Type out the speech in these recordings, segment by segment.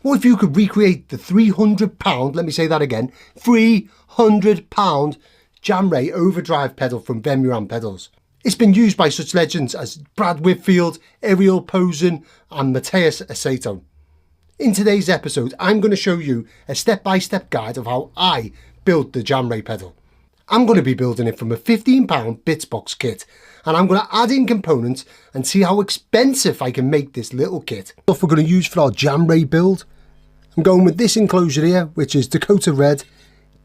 What if you could recreate the £300, let me say that again, £300 Jan Ray Overdrive pedal from Vemuram pedals? It's been used by such legends as Brad Whitfield, Ariel Posen and Matthias Asato. In today's episode, I'm going to show you a step-by-step guide of how I built the Jan Ray pedal. I'm going to be building it from a £15 bits box kit, and I'm going to add in components and see how expensive I can make this little kit. Stuff we're going to use for our Jan Ray build. I'm going with this enclosure here, which is Dakota Red,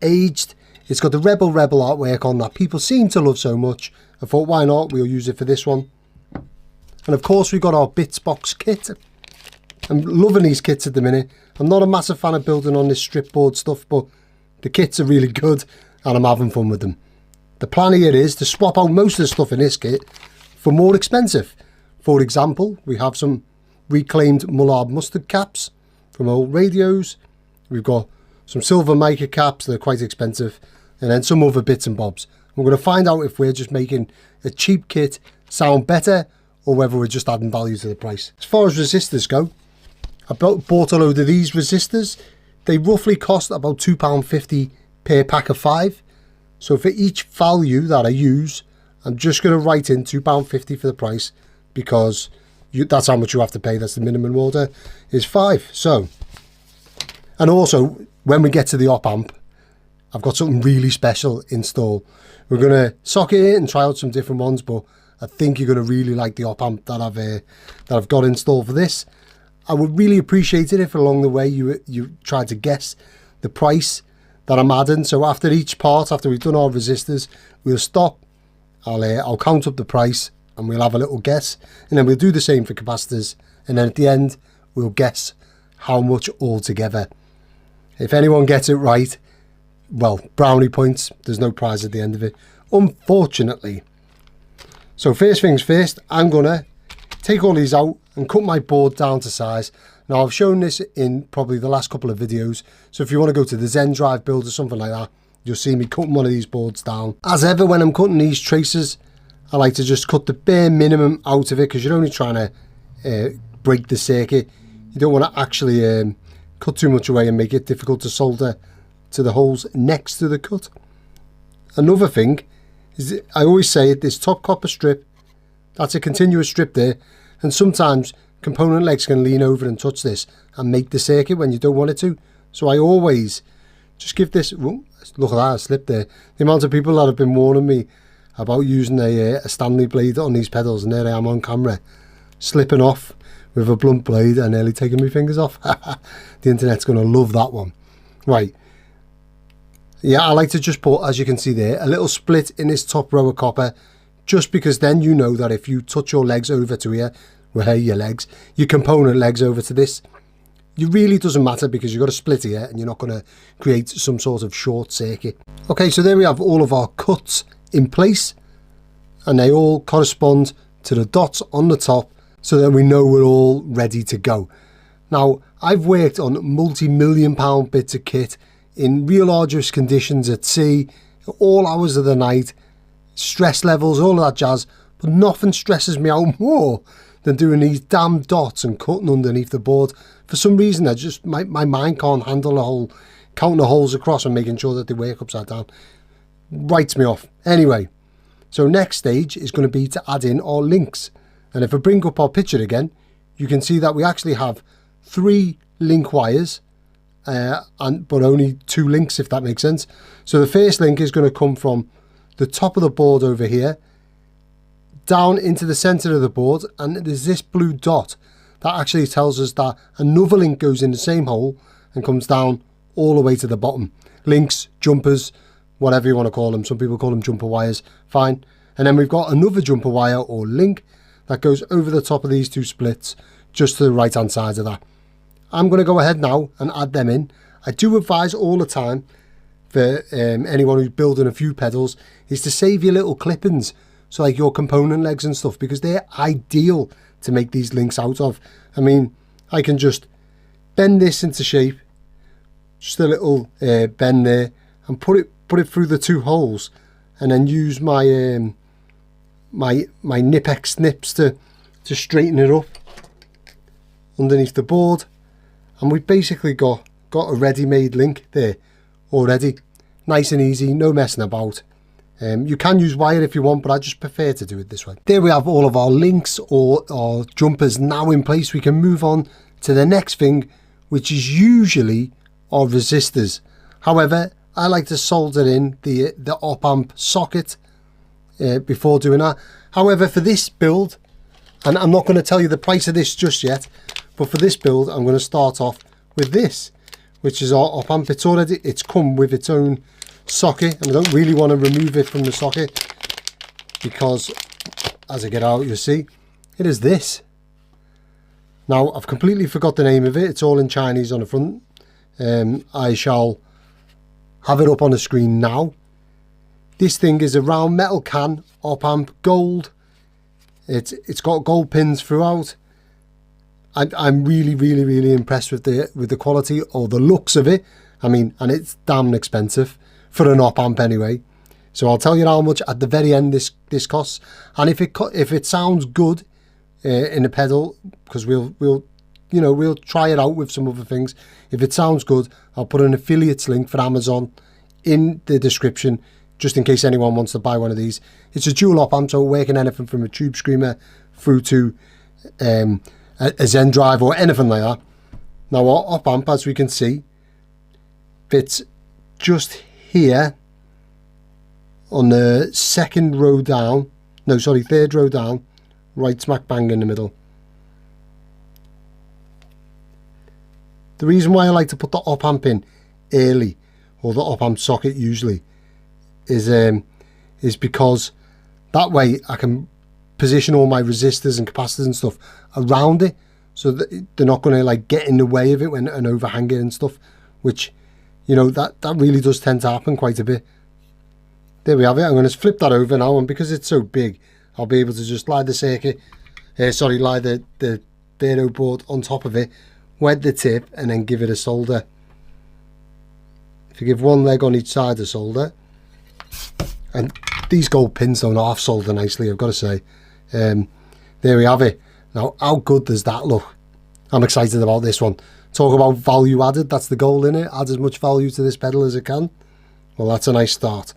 aged. It's got the Rebel artwork on that people seem to love so much. I thought, why not? We'll use it for this one. And of course, we've got our bits box kit. I'm loving these kits at the minute. I'm not a massive fan of building on this stripboard stuff, but the kits are really good and I'm having fun with them. The plan here is to swap out most of the stuff in this kit for more expensive. For example, we have some reclaimed Mullard mustard caps from old radios. We've got some silver mica caps that are quite expensive, and then some other bits and bobs. We're going to find out if we're just making a cheap kit sound better or whether we're just adding value to the price. As far as resistors go, I bought a load of these resistors. They roughly cost about £2.50 per pack of 5. So for each value that I use, I'm just going to write in £2.50 for the price, because that's how much you have to pay. That's the minimum order, is 5. So, and also when we get to the Opamp, I've got something really special in store. We're going to socket it and try out some different ones, but I think you're going to really like the Opamp that I've got in store for this. I would really appreciate it if along the way you tried to guess the price that I'm adding. So after each part, after we've done our resistors, we'll stop. I'll count up the price and we'll have a little guess, and then we'll do the same for capacitors, and then at the end we'll guess how much altogether. If anyone gets it right, well, brownie points. There's no prize at the end of it, unfortunately. So first things first, I'm gonna take all these out and cut my board down to size. Now, I've shown this in probably the last couple of videos, so if you want to go to the Zen Drive build or something like that, you'll see me cutting one of these boards down. As ever, when I'm cutting these tracers, I like to just cut the bare minimum out of it, because you're only trying to break the circuit. You don't want to actually cut too much away and make it difficult to solder to the holes next to the cut. Another thing is, I always say, this top copper strip, that's a continuous strip there, and sometimes component legs can lean over and touch this and make the circuit when you don't want it to. So I always just give this, look at that, I slipped there. The amount of people that have been warning me about using a Stanley blade on these pedals, and there I am on camera slipping off with a blunt blade and nearly taking my fingers off. The internet's going to love that one. Right, yeah, I like to just put, as you can see there, a little split in this top row of copper, just because then you know that if you touch your legs over to here, well, your component legs over to this, it really doesn't matter, because you've got a split here and you're not going to create some sort of short circuit. Okay, so there we have all of our cuts in place, and they all correspond to the dots on the top, so that we know we're all ready to go. Now, I've worked on multi-million-pound bits of kit in real arduous conditions at sea, all hours of the night, stress levels, all of that jazz, but nothing stresses me out more than doing these damn dots and cutting underneath the board. For some reason, I just my mind can't handle the whole counting the holes across and making sure that they work upside down. Writes me off. Anyway, so next stage is going to be to add in our links. And if I bring up our picture again, you can see that we actually have 3 link wires, but only 2 links, if that makes sense. So the first link is going to come from the top of the board over here down into the center of the board, and there's this blue dot that actually tells us that another link goes in the same hole and comes down all the way to the bottom. Links, jumpers, whatever you want to call them. Some people call them jumper wires, fine. And then we've got another jumper wire or link that goes over the top of these 2 splits, just to the right hand side of that. I'm going to go ahead now and add them in. I do advise all the time for anyone who's building a few pedals is to save your little clippings, so like your component legs and stuff, because they're ideal to make these links out of. I mean, I can just bend this into shape, just a little bend there, and put it through the 2 holes, and then use my my Nipex snips to straighten it up underneath the board, and we've basically got a ready-made link there already. Nice and easy, no messing about. You can use wire if you want, but I just prefer to do it this way. There we have all of our links or our jumpers now in place. We can move on to the next thing, which is usually our resistors. However, I like to solder in the Opamp socket before doing that. However, for this build, and I'm not going to tell you the price of this just yet, but for this build I'm going to start off with this, which is our Opamp. It's come with its own socket, and I don't really want to remove it from the socket because as I get out you'll see it is this. Now I've completely forgot the name of it. It's all in Chinese on the front. I shall have it up on the screen now. This thing is a round metal can, Opamp gold. It's got gold pins throughout. I'm really impressed with the quality or the looks of it. I mean, and it's damn expensive for an Opamp anyway. So I'll tell you how much at the very end this costs, and if it sounds good in a pedal, because we'll try it out with some other things. If it sounds good, I'll put an affiliates link for Amazon in the description, just in case anyone wants to buy one of these. It's a dual Opamp, so working anything from a tube screamer through to a Zen drive or anything like that. Now our Opamp, as we can see, fits just here on the third row down, right smack bang in the middle. The reason why I like to put the Opamp in early, or the Opamp socket usually, is because that way I can position all my resistors and capacitors and stuff around it, so that they're not going to like get in the way of it and overhang it and stuff, which, you know, that really does tend to happen quite a bit. There we have it. I'm going to flip that over now, and because it's so big, I'll be able to just lie the circuit, lie the pedalboard on top of it, wet the tip, and then give it a solder. If you give one leg on each side a solder, and these gold pins don't half solder nicely, I've got to say. There we have it. Now, how good does that look? I'm excited about this one. Talk about value added, that's the goal in it. Add as much value to this pedal as it can. Well, that's a nice start.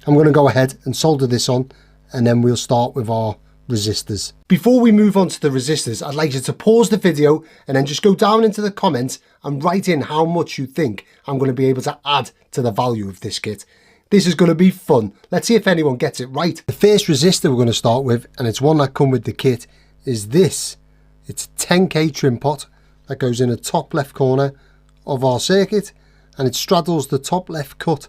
I'm going to go ahead and solder this on, and then we'll start with our resistors. Before we move on to the resistors, I'd like you to pause the video and then just go down into the comments and write in how much you think I'm going to be able to add to the value of this kit. This is going to be fun. Let's see if anyone gets it right. The first resistor we're going to start with, and it's one that come with the kit, is this. It's a 10k trim pot that goes in the top left corner of our circuit, and it straddles the top left cut.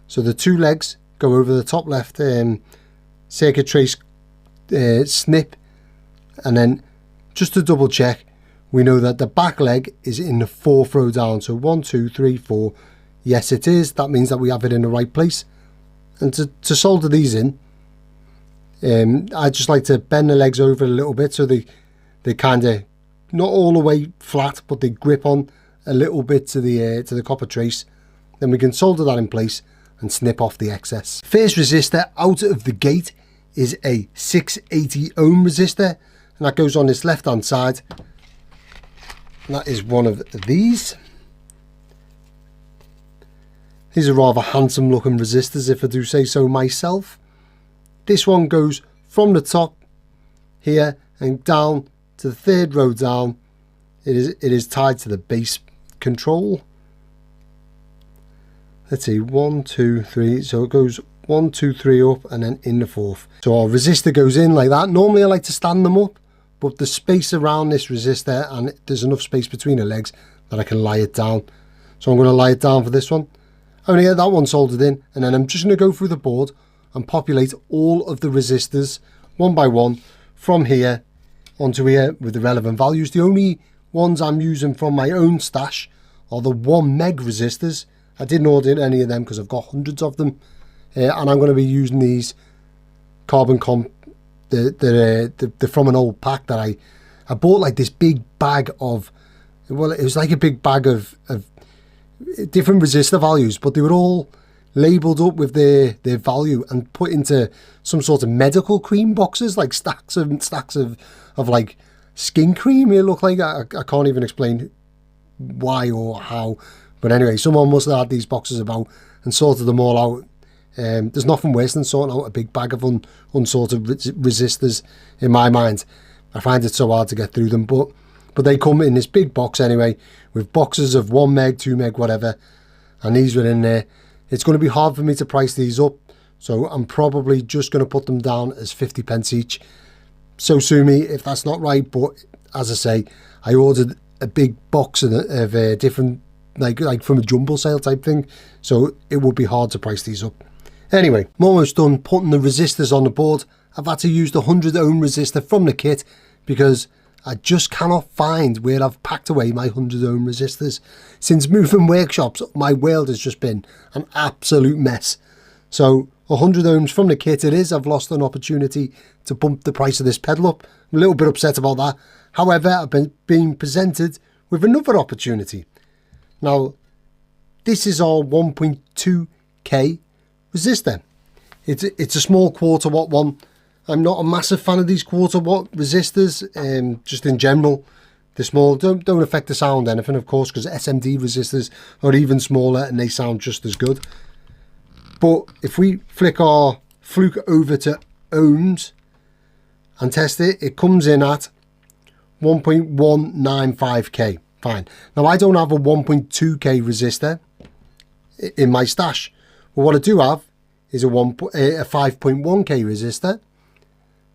So the two legs go over the top left circuit trace snip, and then just to double check, we know that the back leg is in the fourth row down. So 1, 2, 3, 4. Yes, it is. That means that we have it in the right place. And to solder these in, I just like to bend the legs over a little bit so they kind of, not all the way flat, but they grip on a little bit to the copper trace. Then we can solder that in place and snip off the excess. First resistor out of the gate is a 680 ohm resistor, and that goes on this left hand side. And that is one of these. These are rather handsome looking resistors, if I do say so myself. This one goes from the top here and down to the third row down. It is tied to the base control. Let's see, 1, 2, 3. So it goes 1, 2, 3 up and then in the fourth. So our resistor goes in like that. Normally I like to stand them up, but the space around this resistor, and there's enough space between the legs that I can lie it down. So I'm going to lie it down for this one. I'm going to get that one soldered in, and then I'm just going to go through the board and populate all of the resistors one by one from here onto here with the relevant values. The only ones I'm using from my own stash are the 1 meg resistors. I didn't order any of them because I've got hundreds of them, and I'm going to be using these carbon comp. They're from an old pack that I bought, like this big bag of, well, it was like a big bag of different resistor values, but they were all labelled up with their value and put into some sort of medical cream boxes, like stacks of like skin cream. It looked like, I can't even explain why or how, but anyway, someone must have had these boxes about and sorted them all out. There's nothing worse than sorting out a big bag of unsorted resistors in my mind. I find it so hard to get through them, but they come in this big box anyway, with boxes of 1 meg, 2 meg, whatever, and these were in there. It's going to be hard for me to price these up, so I'm probably just going to put them down as 50p each. So sue me if that's not right, but as I say, I ordered a big box of different, like from a jumble sale type thing, so it would be hard to price these up. Anyway, I'm almost done putting the resistors on the board. I've had to use the 100 ohm resistor from the kit because I just cannot find where I've packed away my 100 ohm resistors. Since moving workshops, my world has just been an absolute mess. So 100 ohms from the kit it is. I've lost an opportunity to bump the price of this pedal up. I'm a little bit upset about that. However, I've been being presented with another opportunity. Now, this is our 1.2k resistor. It's a small quarter watt one. I'm not a massive fan of these quarter watt resistors, just in general. They're small, don't affect the sound anything, of course, because SMD resistors are even smaller and they sound just as good. But if we flick our fluke over to ohms and test it, it comes in at 1.195k. Fine. Now I don't have a 1.2k resistor in my stash, but what I do have is a 5.1k resistor.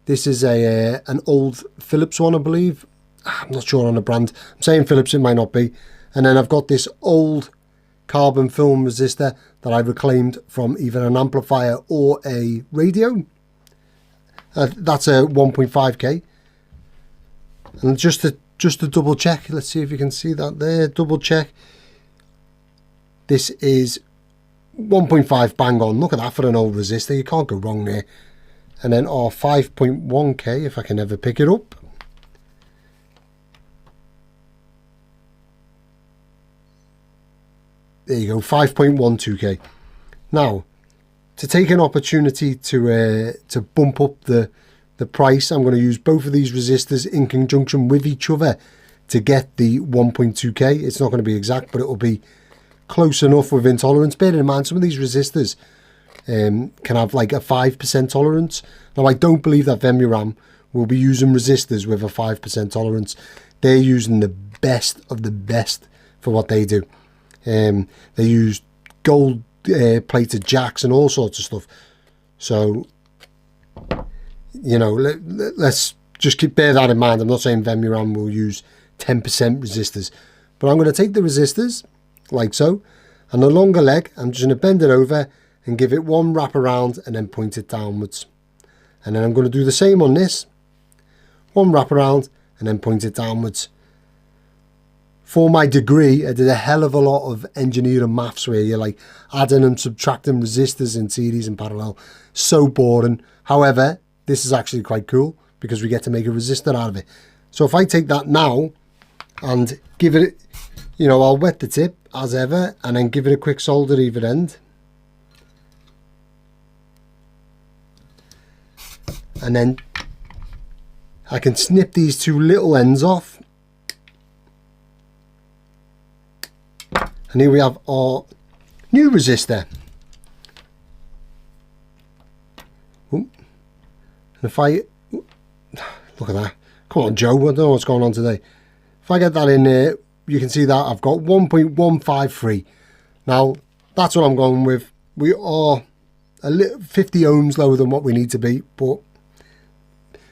This is an old Philips one, I believe. I'm not sure on the brand. I'm saying Philips, it might not be. And then I've got this old carbon film resistor that I reclaimed from either an amplifier or a radio. That's a 1.5k. And just to double check, let's see if you can see that there. Double check. This is 1.5 bang on. Look at that for an old resistor. You can't go wrong there. And then our 5.1k, if I can ever pick it up. There you go, 5.12k. Now, to take an opportunity to bump up the price, I'm going to use both of these resistors in conjunction with each other to get the 1.2k. It's not going to be exact, but it will be close enough with intolerance. Bearing in mind, some of these resistors can have like a 5% tolerance. Now, I don't believe that Vemuram will be using resistors with a 5% tolerance. They're using the best of the best for what they do. They use gold plated jacks and all sorts of stuff. So, you know, let's just bear that in mind. I'm not saying Vemuram will use 10% resistors, but I'm going to take the resistors like so, and the longer leg, I'm just going to bend it over and give it one wrap around and then point it downwards. And then I'm going to do the same on this. One wrap around and then point it downwards. For my degree, I did a hell of a lot of engineering maths where you're like adding and subtracting resistors in series and parallel. So boring. However, this is actually quite cool because we get to make a resistor out of it. So if I take that now and give it, you know, I'll wet the tip as ever and then give it a quick solder either end. And then I can snip these two little ends off. And here we have our new resistor. Ooh. And if I, look at that. Come on, Joe, I don't know what's going on today. If I get that in there, you can see that I've got 1.153. Now, that's what I'm going with. We are a little 50 ohms lower than what we need to be, but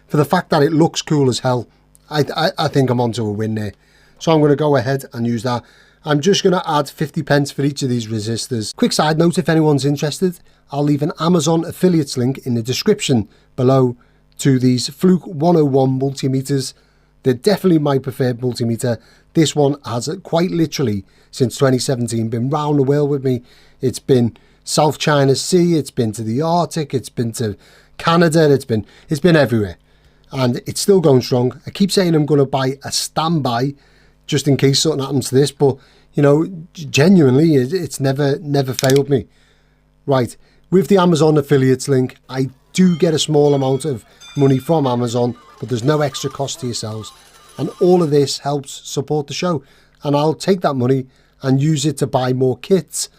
for the fact that it looks cool as hell, I think I'm onto a win there. So I'm going to go ahead and use that. I'm just going to add 50p for each of these resistors. Quick side note, if anyone's interested, I'll leave an Amazon affiliates link in the description below to these Fluke 101 multimeters. They're definitely my preferred multimeter. This one has quite literally, since 2017, been round the world with me. It's been South China Sea, it's been to the Arctic, it's been to Canada, it's been everywhere. And it's still going strong. I keep saying I'm going to buy a standby just in case something happens to this, but you know, genuinely, it's never failed me. Right, with the Amazon affiliates link, I do get a small amount of money from Amazon, but there's no extra cost to yourselves. And all of this helps support the show. and I'll take that money and use it to buy more kits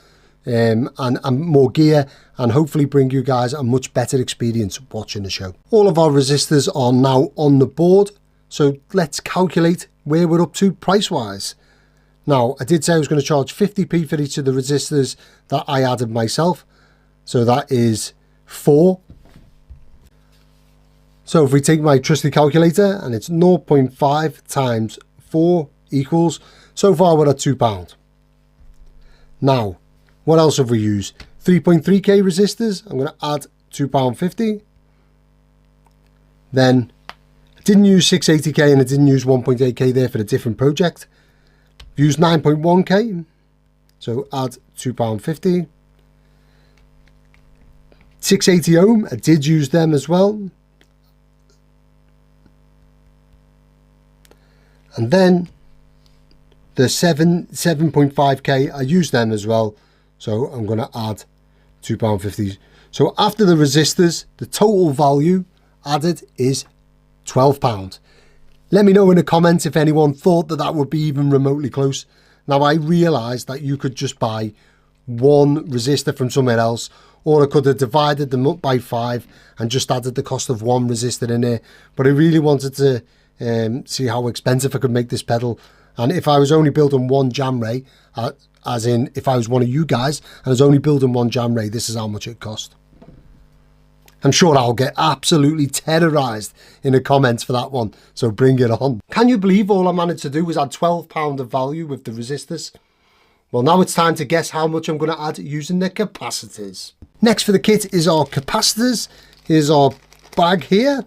and more gear, and hopefully bring you guys a much better experience watching the show. All of our resistors are now on the board, so let's calculate where we're up to price wise. Now, I did say I was going to charge 50p for each of the resistors that I added myself, so that is 4. So if we take my trusty calculator, and it's 0.5 times 4 equals, so far we're at £2. Now, what else have we used? 3.3k resistors, I'm going to add £2.50. Then, I didn't use 680k and I didn't use 1.8k there for a different project. Used 9.1k, so add £2.50. 680 ohm, I did use them as well. And then the 7.5k, I used them as well, so I'm going to add £2.50. So after the resistors, the total value added is £12. Let me know in the comments if anyone thought that that would be even remotely close. Now, I realised that you could just buy one resistor from somewhere else, or I could have divided them up by 5 and just added the cost of one resistor in there. But I really wanted to see how expensive I could make this pedal, and if I was only building one Jan Ray, as in if I was one of you guys and I was only building one Jan Ray, this is how much it cost. I'm sure I'll get absolutely terrorised in the comments for that one, so bring it on. Can you believe all I managed to do was add £12 of value with the resistors? Well, now it's time to guess how much I'm going to add using the capacitors. Next for the kit is our capacitors. Here's our bag here.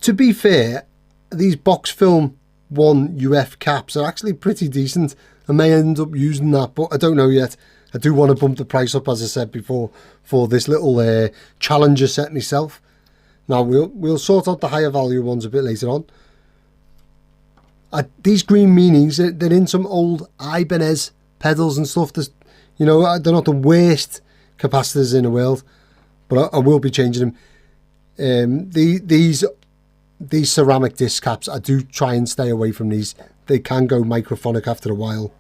To be fair, these box film 1 UF caps are actually pretty decent. I may end up using that, but I don't know yet. I do want to bump the price up, as I said before, for this little challenger set myself. Now we'll sort out the higher value ones a bit later on. These green meanies, they're in some old Ibanez pedals and stuff. You know, they're not the worst capacitors in the world, but I will be changing them. These ceramic disc caps, I do try and stay away from these. They can go microphonic after a while.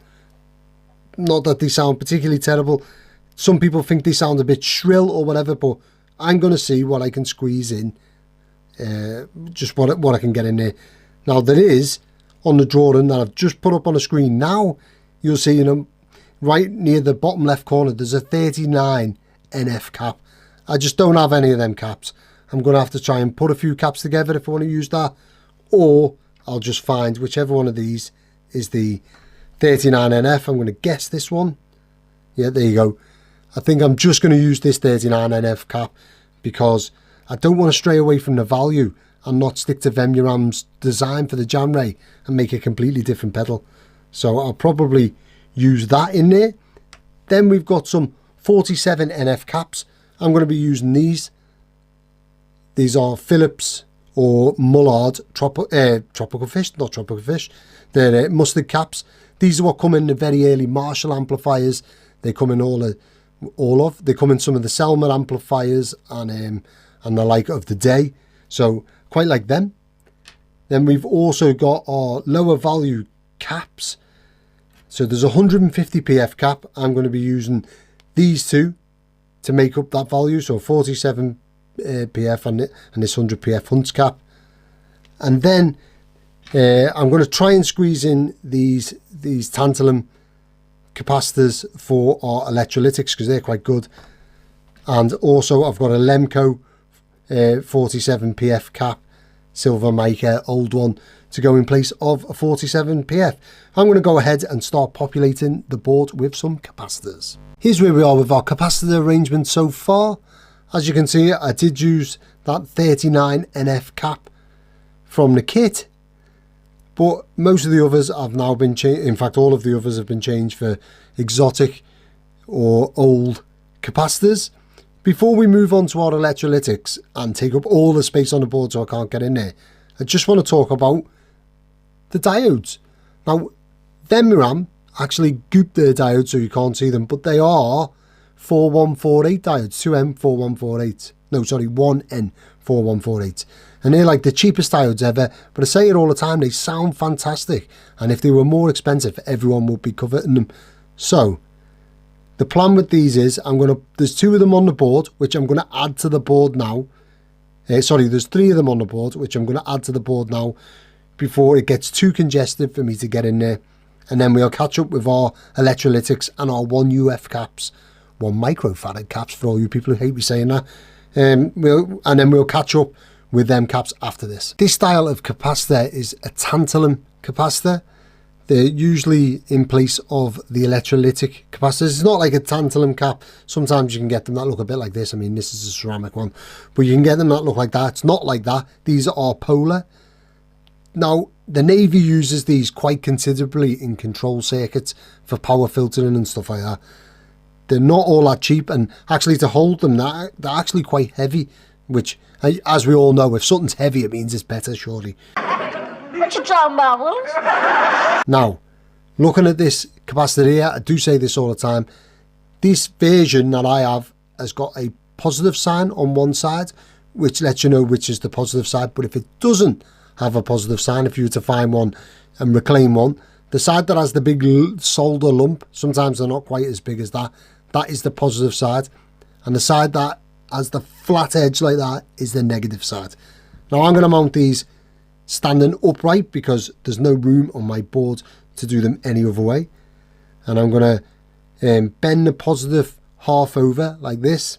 Not that they sound particularly terrible. Some people think they sound a bit shrill or whatever, but I'm going to see what I can squeeze in. Just what I can get in there. Now, there is, on the drawing that I've just put up on the screen now, you'll see, you know, right near the bottom left corner, there's a 39 NF cap. I just don't have any of them caps. I'm going to have to try and put a few caps together if I want to use that, or I'll just find whichever one of these is the 39 NF. I'm going to guess this one. Yeah, there you go. I think I'm just going to use this 39 NF cap because I don't want to stray away from the value and not stick to Vemuram's design for the Jan Ray and make a completely different pedal. So I'll probably use that in there. Then we've got some 47 NF caps. I'm going to be using these. These are Phillips or Mullard tropical fish, not tropical fish. They're mustard caps. These are what come in the very early Marshall amplifiers. They come in they come in some of the Selmer amplifiers and the like of the day. So quite like them. Then we've also got our lower value caps. So there's a 150 PF cap. I'm going to be using these two to make up that value. So 47 PF and this 100 PF Hunts cap. And then I'm going to try and squeeze in these tantalum capacitors for our electrolytics because they're quite good. And also I've got a Lemco 47 PF cap, silver mica, old one, to go in place of a 47 PF. I'm going to go ahead and start populating the board with some capacitors. Here's where we are with our capacitor arrangement so far. As you can see, I did use that 39 NF cap from the kit, but most of the others have now been changed. In fact, all of the others have been changed for exotic or old capacitors. Before we move on to our electrolytics and take up all the space on the board so I can't get in there, I just want to talk about the diodes. Now, Vemuram actually gooped their diodes so you can't see them, but they are 4148 diodes, 2M4148. no sorry, 1N4148, and they're like the cheapest diodes ever, but I say it all the time, they sound fantastic, and if they were more expensive everyone would be coveting them. So the plan with these is there's 2 of them on the board which I'm going to add to the board now. Sorry, there's 3 of them on the board which I'm going to add to the board now before it gets too congested for me to get in there. And then we'll catch up with our electrolytics and our 1 UF caps, 1 microfarad caps for all you people who hate me saying that. And then we'll catch up with them caps after this. This style of capacitor is a tantalum capacitor. They're usually in place of the electrolytic capacitors. It's not like a tantalum cap. Sometimes you can get them that look a bit like this. I mean, this is a ceramic one, but you can get them that look like that. It's not like that. These are polar. Now, the Navy uses these quite considerably in control circuits for power filtering and stuff like that. They're not all that cheap, and actually to hold them, they're actually quite heavy, which, as we all know, if something's heavy, it means it's better, surely. What you talking about, Willis? Now, looking at this capacitor here, I do say this all the time, this version that I have has got a positive sign on one side, which lets you know which is the positive side, but if it doesn't have a positive sign, if you were to find one and reclaim one, the side that has the big solder lump, sometimes they're not quite as big as that, that is the positive side, and the side that has the flat edge like that is the negative side. Now I'm going to mount these standing upright because there's no room on my board to do them any other way, and I'm going to bend the positive half over like this,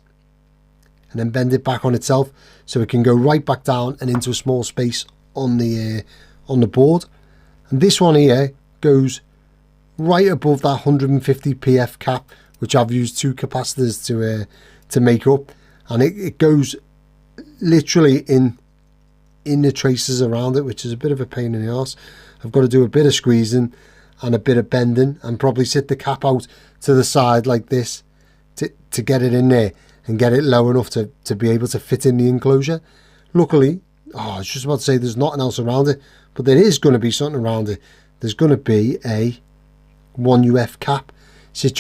and then bend it back on itself so it can go right back down and into a small space on the board. And this one here goes right above that 150 PF cap, which I've used 2 capacitors to make up, and it goes literally in the traces around it, which is a bit of a pain in the arse. I've got to do a bit of squeezing and a bit of bending and probably sit the cap out to the side like this to get it in there and get it low enough to be able to fit in the enclosure. Luckily, I was just about to say there's nothing else around it, but there is going to be something around it. There's going to be a 1 UF cap.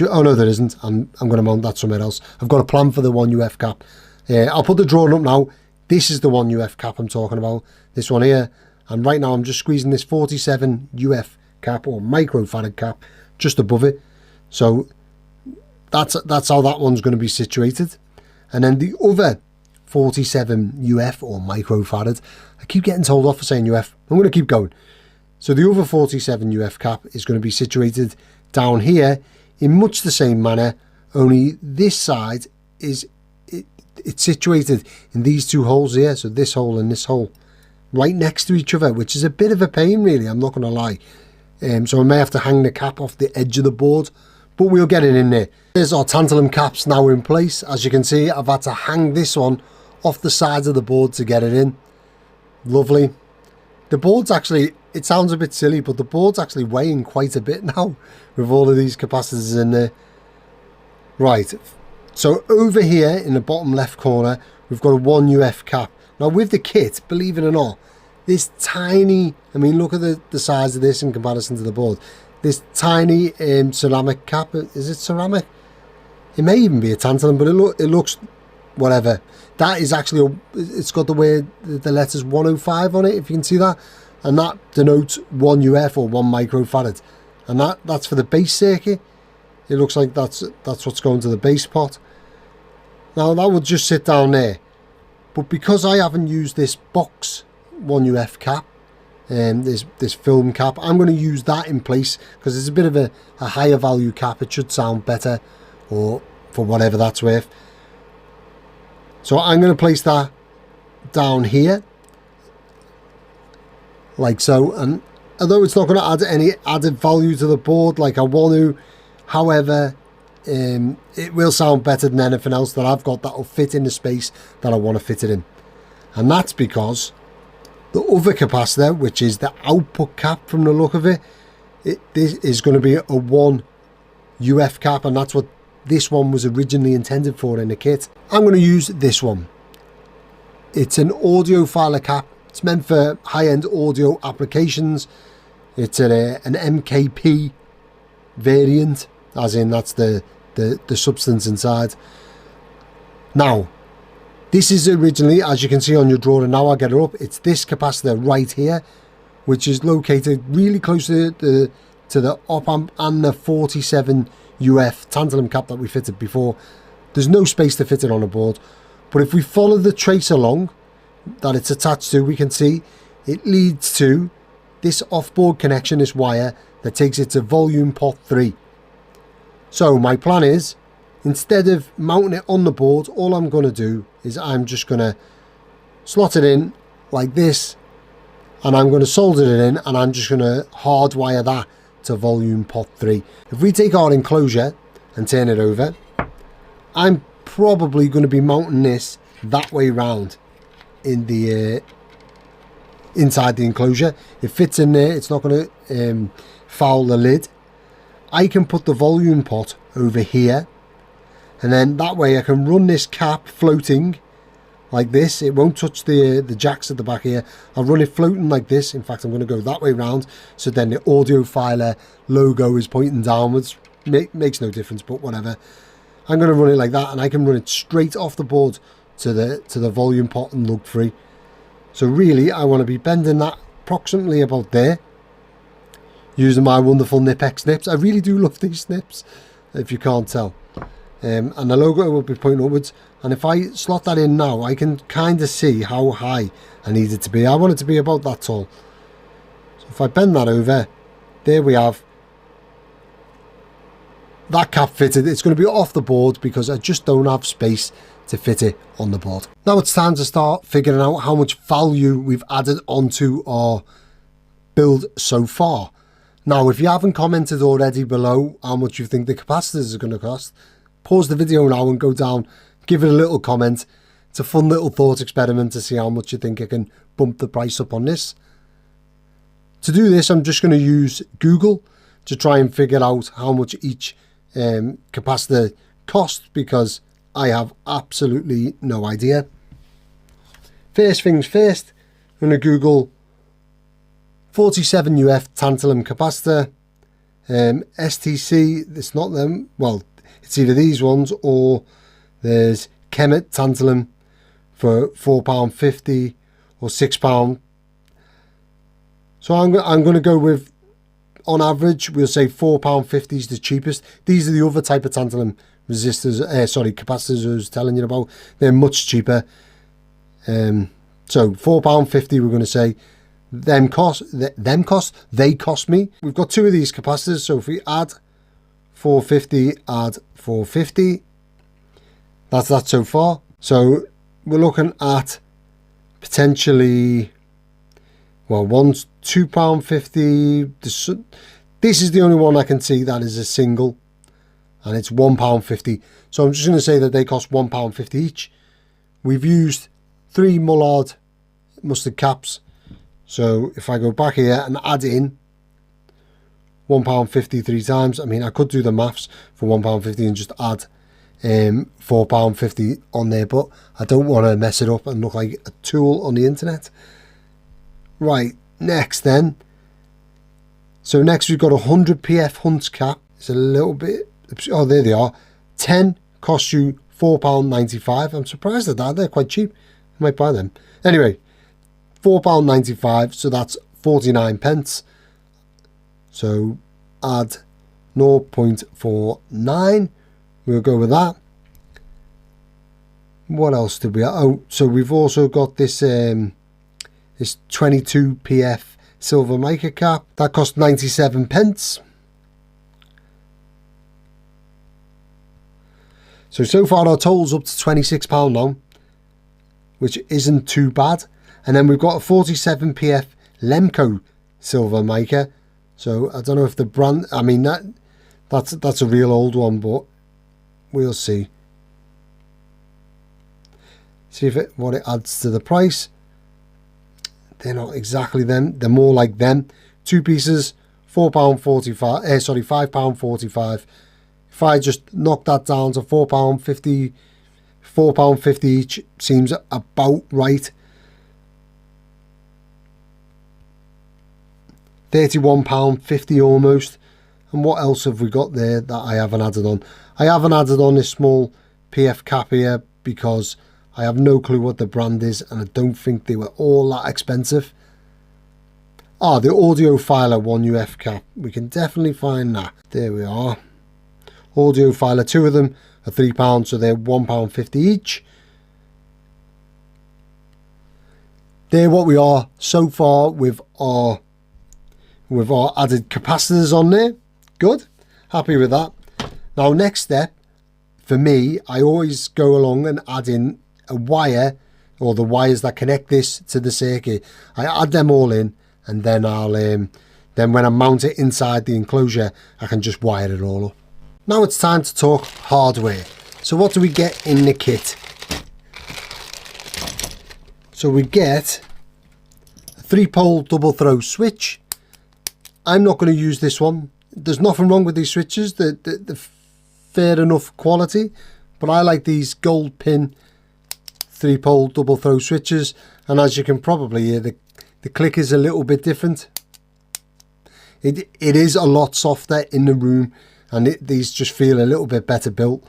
Oh no, there isn't. I'm going to mount that somewhere else. I've got a plan for the 1 UF cap. I'll put the drawing up now. This is the 1 UF cap I'm talking about. This one here. And right now I'm just squeezing this 47 UF cap or microfarad cap just above it. So that's how that one's going to be situated. And then the other 47 UF or microfarad, I keep getting told off for saying UF. I'm going to keep going. So the other 47 UF cap is going to be situated down here in much the same manner, only this side is it's situated in these 2 holes here, so this hole and this hole, right next to each other, which is a bit of a pain really, I'm not going to lie. So I may have to hang the cap off the edge of the board, but we'll get it in there. There's our tantalum caps now in place. As you can see, I've had to hang this one off the sides of the board to get it in. Lovely. The board's actually, it sounds a bit silly, but the board's actually weighing quite a bit now with all of these capacitors in there. Right, so over here in the bottom left corner, we've got a 1 UF cap. Now with the kit, believe it or not, this tiny, I mean look at the size of this in comparison to the board. This tiny ceramic cap, is it ceramic? It may even be a tantalum, but it looks whatever. That is actually, it's got the letters 105 on it, if you can see that. And that denotes 1 UF or 1 microfarad. And that's for the base circuit. It looks like that's what's going to the base pot. Now that would just sit down there. But because I haven't used this box 1 UF cap, this film cap, I'm going to use that in place because it's a bit of a higher value cap. It should sound better, or for whatever that's worth. So I'm going to place that down here like so, and although it's not going to add any added value to the board like I want to, however, it will sound better than anything else that I've got that will fit in the space that I want to fit it in. And that's because the other capacitor, which is the output cap from the look of it, this is going to be a 1 UF cap, and that's what this one was originally intended for in the kit. I'm going to use this one. It's an audiophile cap. It's meant for high-end audio applications. It's an MKP variant, as in that's the substance inside. Now, This is originally, as you can see on your drawing now, I get it up, it's this capacitor right here, which is located really close to the Opamp and the 47 UF tantalum cap that we fitted before. There's no space to fit it on a board, but if we follow the trace along that it's attached to, we can see it leads to this off-board connection, this wire that takes it to volume pot 3. So my plan is, instead of mounting it on the board, all I'm going to do is I'm just going to slot it in like this, and I'm going to solder it in, and I'm just going to hardwire that to volume pot 3. If we take our enclosure and turn it over, I'm probably going to be mounting this that way round in the inside the enclosure. It fits in there, it's not going to foul the lid. I can put the volume pot over here, and then that way I can run this cap floating like this. It won't touch the jacks at the back here. I'll run it floating like this. In fact, I'm going to go that way round, so then the audiophile logo is pointing downwards. Makes no difference, but whatever. I'm going to run it like that, and I can run it straight off the board to the volume pot and lug free. So really, I want to be bending that approximately about there, using my wonderful Nipex snips. I really do love these snips, if you can't tell. And the logo will be pointing upwards, and if I slot that in now, I can kind of see how high I need it to be. I want it to be about that tall. So if I bend that over, there we have that cap fitted. It's going to be off the board because I just don't have space to fit it on the board. Now it's time to start figuring out how much value we've added onto our build so far. Now, if you haven't commented already below how much you think the capacitors are going to cost, pause the video now and go down, give it a little comment. It's a fun little thought experiment to see how much you think I can bump the price up on this. To do this, I'm just going to use Google to try and figure out how much each capacitor costs, because I have absolutely no idea. First things first, I'm going to Google 47 UF tantalum capacitor, STC. It's not them, well, it's either these ones or there's Kemet tantalum for £4.50 or £6. So I'm going to go with, on average, we'll say £4.50 is the cheapest. These are the other type of tantalum resistors, capacitors I was telling you about. They're much cheaper. So £4.50 we're going to say. They cost me. We've got two of these capacitors, so if we add 450, add 450, that's that so far. So we're looking at potentially, well, one's £2.50. This is the only one I can see that is a single, and it's £1.50. So I'm just going to say that they cost £1.50 each. We've used 3 Mullard mustard caps. So if I go back here and add in £1.50 3 times, I mean, I could do the maths for £1.50 and just add £4.50 on there, but I don't want to mess it up and look like a tool on the internet. Right, next then. So next we've got a 100 PF Hunt's cap. It's a little bit, oh, there they are. 10 cost you £4.95. I'm surprised at that. They're quite cheap. I might buy them. Anyway, £4.95, so that's 49 pence. So add 0.49. We'll go with that. What else did we have? Oh, so we've also got this this 22 PF silver mica cap. That cost 97 pence. So far our total's up to £26 now, which isn't too bad. And then we've got a 47 PF Lemco silver mica. So I don't know if the brand, I mean, that's a real old one, but we'll see. See if what it adds to the price. They're not exactly them. They're more like them. 2 pieces, £4.45. £5.45. If I just knock that down to £4.50, £4.50 each seems about right. £31.50 almost. And what else have we got there that I haven't added on? I haven't added on this small PF cap here because I have no clue what the brand is, and I don't think they were all that expensive. Ah, the Audiofiler 1UF cap. We can definitely find that. There we are. Audiofiler, 2 of them are £3, so they're £1.50 each. There what we are so far with our added capacitors on there. Good. Happy with that. Now, next step for me, I always go along and add in a wire, or the wires that connect this to the circuit. I add them all in, and then I'll then when I mount it inside the enclosure, I can just wire it all up. Now it's time to talk hardware. So what do we get in the kit? So we get a 3-pole double throw switch. I'm not going to use this one. There's nothing wrong with these switches. They're fair enough quality, but I like these gold pin 3-pole double throw switches, and as you can probably hear, the click is a little bit different. It is a lot softer in the room, and these just feel a little bit better built.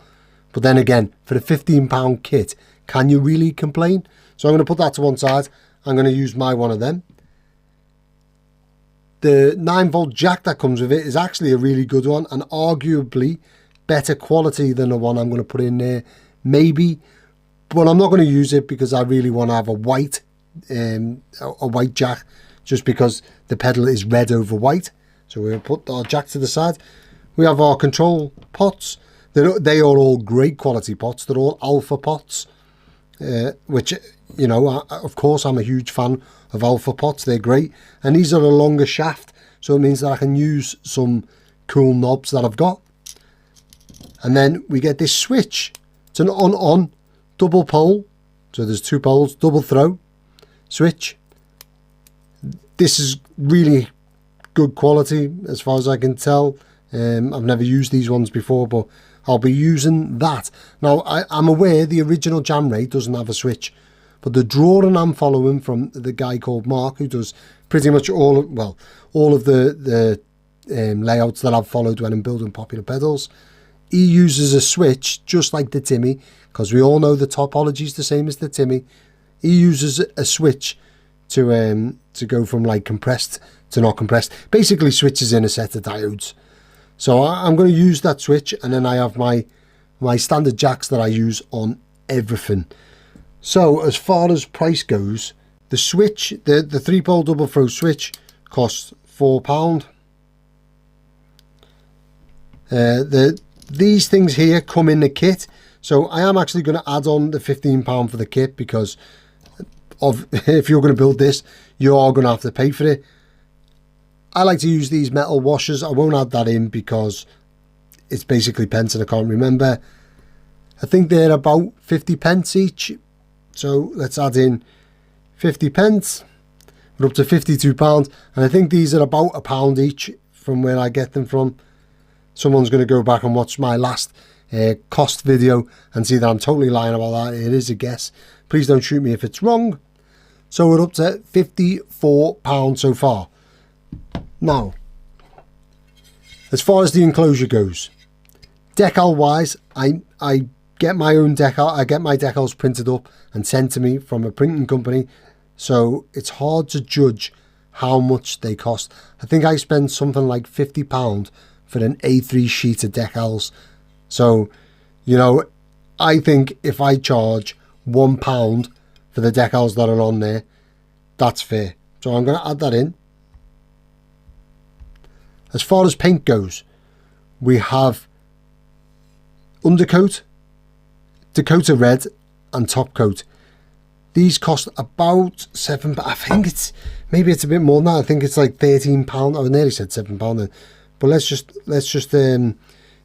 But then again, for the £15 kit, can you really complain? So I'm going to put that to one side. I'm going to use my one of them. The 9-volt jack that comes with it is actually a really good one, and arguably better quality than the one I'm going to put in there, maybe. But I'm not going to use it because I really want to have a white jack, just because the pedal is red over white. So we'll put our jack to the side. We have our control pots. They are all great quality pots. They're all alpha pots, which, you know, of course I'm a huge fan of alpha pots. They're great, and these are a longer shaft, so it means that I can use some cool knobs that I've got. And then we get this switch. It's an on double pole, so there's 2 poles, double throw switch. This is really good quality as far as I can tell. I've never used these ones before, but I'll be using that. Now, I'm aware the original Jan Ray doesn't have a switch, but the drawing I'm following from the guy called Mark, who does pretty much all of the layouts that I've followed when I'm building popular pedals, he uses a switch just like the Timmy, because we all know the topology is the same as the Timmy. He uses a switch to go from like compressed to not compressed. Basically switches in a set of diodes. So I'm going to use that switch, and then I have my standard jacks that I use on everything. So as far as price goes, the switch, the 3-pole double throw switch costs £4. These things here come in the kit, so I am actually going to add on the £15 for the kit, because if you're going to build this, you are going to have to pay for it. I like to use these metal washers. I won't add that in because it's basically pence and I can't remember. I think they're about 50 pence each, so let's add in 50 pence. We're up to £52, and I think these are about £1 each from where I get them from. Someone's going to go back and watch my last cost video and see that I'm totally lying about that. It is a guess. Please don't shoot me if it's wrong. So we're up to £54 so far. Now, as far as the enclosure goes, decal wise, I get my own decal. I get my decals printed up and sent to me from a printing company, so it's hard to judge how much they cost. I think I spend something like £50 for an A3 sheet of decals. So, you know, I think if I charge £1 for the decals that are on there, that's fair. So I'm going to add that in. As far as paint goes, we have undercoat, Dakota red, and top coat. These cost about £7. I think maybe it's a bit more than that. I think it's like £13. I nearly said £7 then. But let's just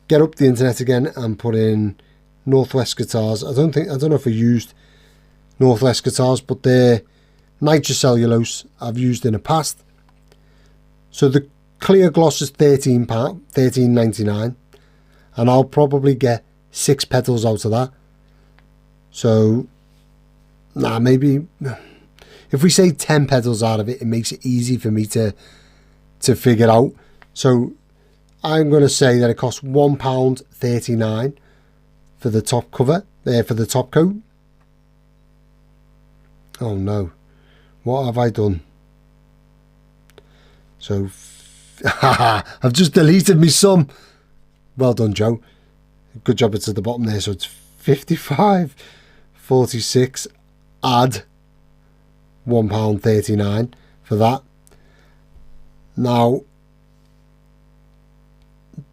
get up the internet again and put in Northwest Guitars. I don't know if I used Northwest Guitars, but they're nitrocellulose I've used in the past. So the clear gloss is £13.99, and I'll probably get 6 pedals out of that. So maybe if we say 10 pedals out of it, it makes it easy for me to figure out. So I'm going to say that it costs £1.39 for the top cover, for the top coat. Oh no, what have I done? So, I've just deleted me sum. Well done, Joe. Good job it's at the bottom there. So it's 55.46, add £1.39 for that. Now,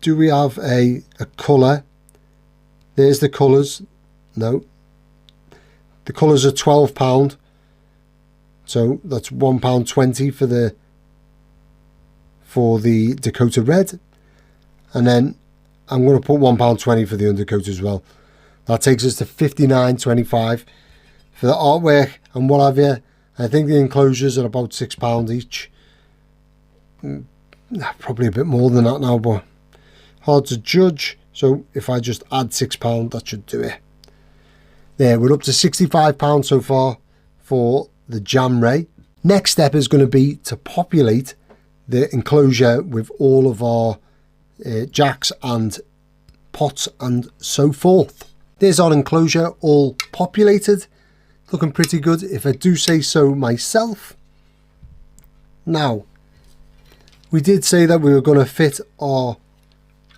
do we have a colour? There's the colours. No. The colours are £12. So that's £1.20 for the Dakota Red. And then I'm going to put £1.20 for the undercoat as well. That takes us to £59.25 for the artwork and what have you. I think the enclosures are about £6 each. Probably a bit more than that now, but hard to judge. So if I just add £6, that should do it. There, we're up to £65 so far for the Jan Ray. Next step is going to be to populate the enclosure with all of our jacks and pots and so forth. There's our enclosure all populated, looking pretty good if I do say so myself. Now, we did say that we were going to fit our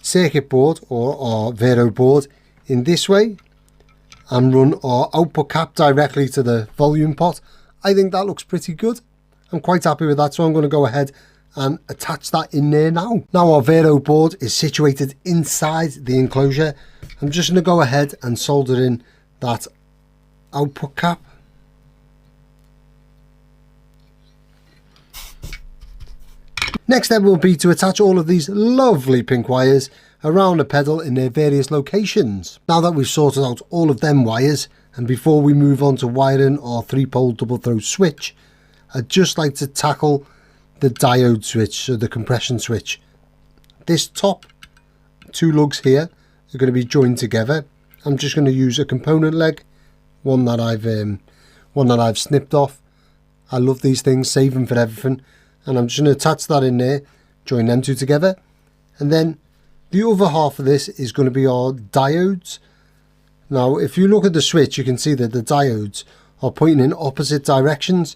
circuit board or our Vero board in this way and run our output cap directly to the volume pot. I think that looks pretty good. I'm quite happy with that, so I'm going to go ahead and attach that in there now. Now our Vero board is situated inside the enclosure. I'm just going to go ahead and solder in that output cap. Next step will be to attach all of these lovely pink wires around the pedal in their various locations. Now that we've sorted out all of them wires, and before we move on to wiring our 3-pole double throw switch, I'd just like to tackle the diode switch, so the compression switch. This top 2 lugs here are going to be joined together. I'm just going to use a component leg, one that I've snipped off. I love these things, save them for everything. And I'm just going to attach that in there, join them 2 together. And then the other half of this is going to be our diodes. Now, if you look at the switch, you can see that the diodes are pointing in opposite directions.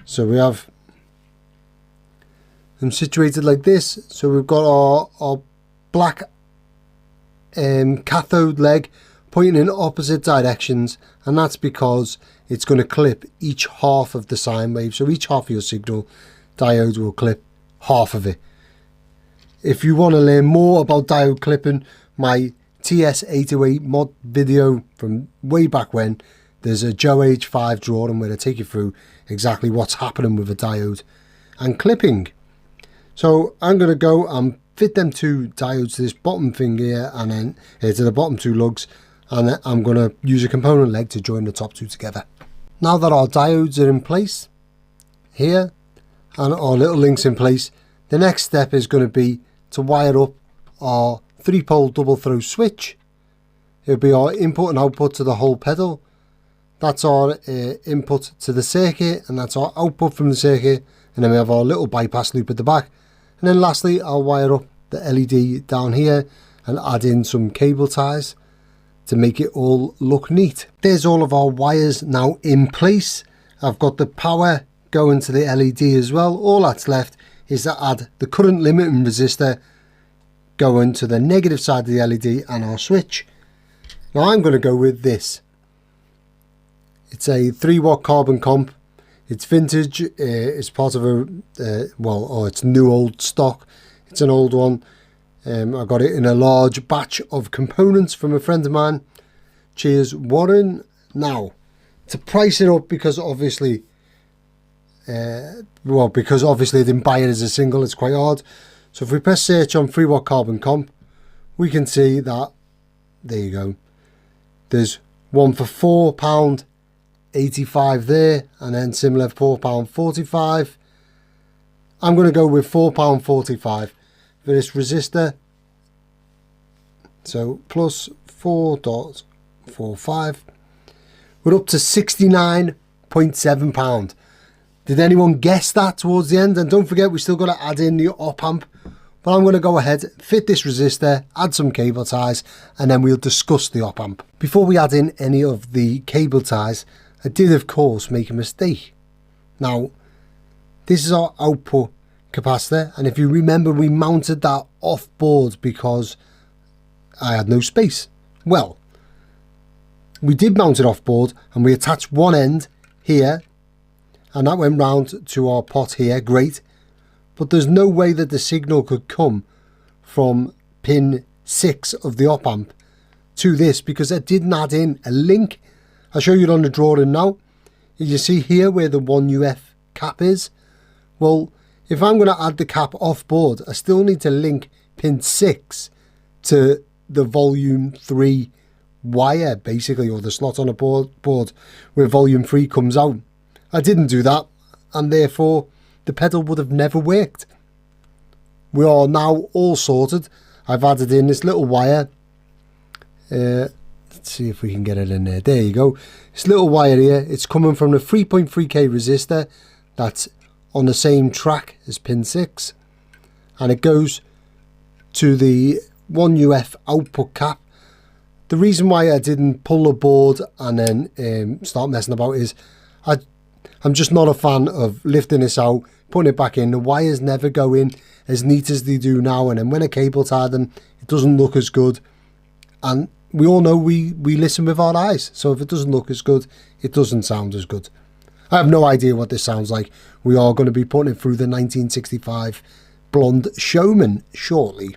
So we have them situated like this. So we've got our black cathode leg pointing in opposite directions, and that's because it's going to clip each half of the sine wave. So each half of your signal diode will clip half of it. If you want to learn more about diode clipping, my TS808 mod video from way back when, there's a Joe H5 drawing where I take you through exactly what's happening with a diode and clipping. So I'm going to go and fit them 2 diodes to this bottom thing here, and then to the bottom 2 lugs, and then I'm going to use a component leg to join the top 2 together. Now that our diodes are in place here and our little links in place, the next step is going to be to wire up our 3-pole double throw switch. It'll be our input and output to the whole pedal. That's our input to the circuit, and that's our output from the circuit, and then we have our little bypass loop at the back. And then lastly, I'll wire up the LED down here and add in some cable ties to make it all look neat. There's all of our wires now in place. I've got the power going to the LED as well. All that's left is to add the current limiting resistor going to the negative side of the LED and our switch. Now I'm going to go with this. It's a 3-watt carbon comp. It's vintage. It's part of a it's new old stock. It's an old one. I got it in a large batch of components from a friend of mine. Cheers, Warren. Now, to price it up, because obviously I didn't buy it as a single, it's quite hard. So if we press search on 3-watt carbon comp, we can see that, there you go, there's one for £4.85 there, and then similar £4.45. I'm going to go with £4.45 for this resistor. So plus 4.45. We're up to £69.7. Did anyone guess that towards the end? And don't forget, we still got to add in the Opamp But I'm going to go ahead, fit this resistor, add some cable ties, and then we'll discuss the op amp. Before we add in any of the cable ties, I did of course make a mistake. Now, this is our output capacitor, and if you remember, we mounted that off board because I had no space. Well, we did mount it off board, and we attached one end here, and that went round to our pot here, great. But there's no way that the signal could come from pin 6 of the op amp to this because I didn't add in a link. I'll show you it on the drawing now. You see here where the 1UF cap is? Well, if I'm going to add the cap off board, I still need to link pin 6 to the volume 3 wire, basically, or the slot on a board where volume 3 comes out. I didn't do that, and therefore the pedal would have never worked. We are now all sorted. I've added in this little wire. Let's see if we can get it in there. There you go. This little wire here, it's coming from the 3.3k resistor that's on the same track as pin 6. And it goes to the 1UF output cap. The reason why I didn't pull the board and then start messing about is I'm just not a fan of lifting this out, putting it back in. The wires never go in as neat as they do now, and then when I cable tie them, it doesn't look as good. And we all know we listen with our eyes, so if it doesn't look as good, it doesn't sound as good. I have no idea what this sounds like. We are going to be putting it through the 1965 Blonde Showman shortly.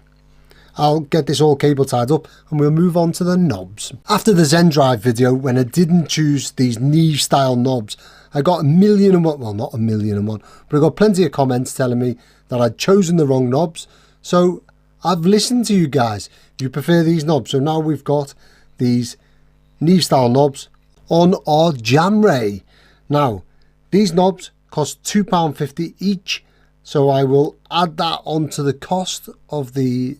I'll get this all cable tied up and we'll move on to the knobs. After the Zen Drive video, when I didn't choose these Neve style knobs, I got a million and one, well not a million and one, but I got plenty of comments telling me that I'd chosen the wrong knobs. So I've listened to you guys. You prefer these knobs. So now we've got these Neve style knobs on our Jan Ray. Now, these knobs cost £2.50 each. So I will add that onto the cost of the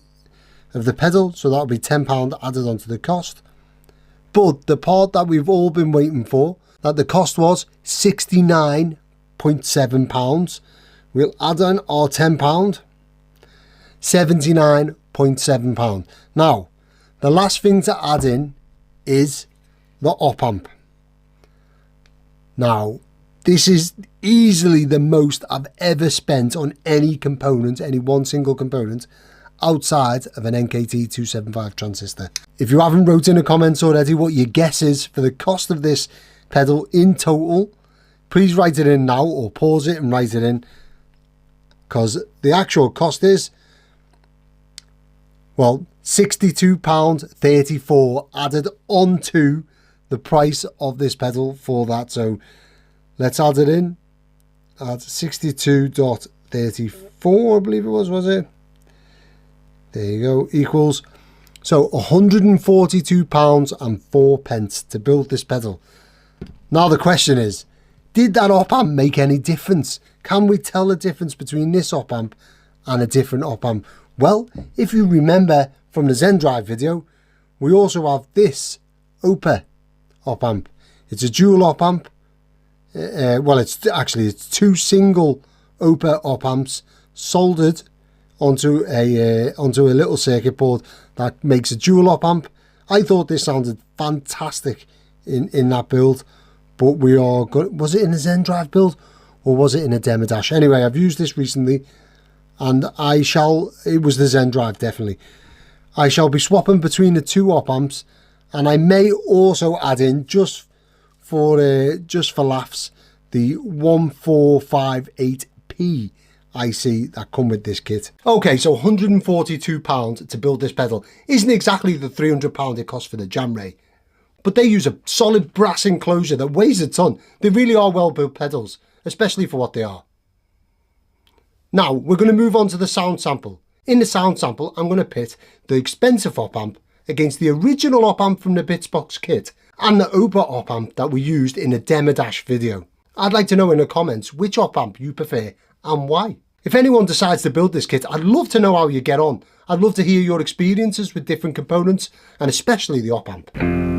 pedal, so that'll be £10 added onto the cost. But the part that we've all been waiting for, that the cost was £69.7, we'll add on our £10, £79.7. Now, the last thing to add in is the Opamp. Now, this is easily the most I've ever spent on any component, any one single component, outside of an NKT 275 transistor. If you haven't wrote in the comments already what your guess is for the cost of this pedal in total, please write it in now or pause it and write it in, because the actual cost is, well, £62.34 added onto the price of this pedal for that. So let's add it in at 62.34, I believe it was it? There you go, equals, so £142.04 to build this pedal. Now the question is, did that op amp make any difference? Can we tell the difference between this op amp and a different op amp? Well, if you remember from the Zen Drive video, we also have this Opa op amp. It's a dual op amp. Well, it's two single Opa op amps soldered onto a little circuit board that makes a dual op amp. I thought this sounded fantastic in that build, but we are good. Was it in a Zen Drive build or was it in a Demo Dash? Anyway, I've used this recently, and it was the Zen Drive, definitely. I shall be swapping between the two op amps, and I may also add in, just for laughs, the 1458P IC that come with this kit. Okay, so £142 to build this pedal isn't exactly the £300 it cost for the Jan Ray, but they use a solid brass enclosure that weighs a ton. They really are well built pedals, especially for what they are. Now we're going to move on to the sound sample. In the sound sample, I'm going to pit the expensive op amp against the original op amp from the Bitsbox kit and the Opa op amp that we used in the Demo Dash video. I'd like to know in the comments which op amp you prefer and why. If anyone decides to build this kit, I'd love to know how you get on. I'd love to hear your experiences with different components, and especially the op amp.